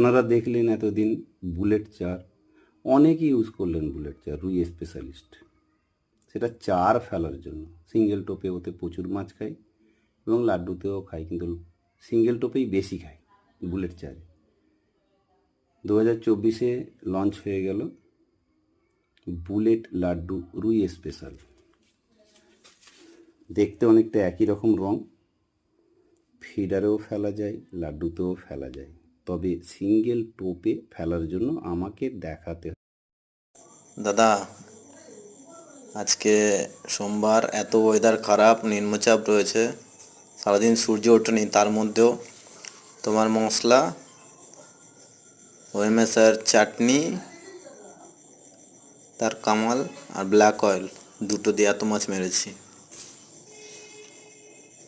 আপনারা দেখলেন এতদিন বুলেট চার, অনেকে ইউজ করলেন বুলেট চার রুই স্পেশালিস্ট, সেটা চার ফেলার জন্য। সিঙ্গেল টোপে ওতে প্রচুর মাছ খায় এবং লাড্ডুতেও খায়, কিন্তু সিঙ্গেল টোপেই বেশি খায় বুলেট চারে। 2024-এ লঞ্চ হয়ে গেল বুলেট লাড্ডু রুই স্পেশাল। দেখতে অনেকটা একই রকম রং, ফিডারেও ফেলা যায়, লাড্ডুতেও ফেলা যায়, তবে সিঙ্গেল টোপে ফেলার জন্য আমাকে দেখাতে হবে। দাদা, আজকে সোমবার, এত ওয়েদার খারাপ, নিম্নচাপ রয়েছে, সারাদিন সূর্য ওঠেনি, তার মধ্যেও তোমার মশলা, ওএমএসআর চাটনি, তার কামাল আর ব্ল্যাক অয়েল দুটো দিয়ে এত মাছ মেরেছি।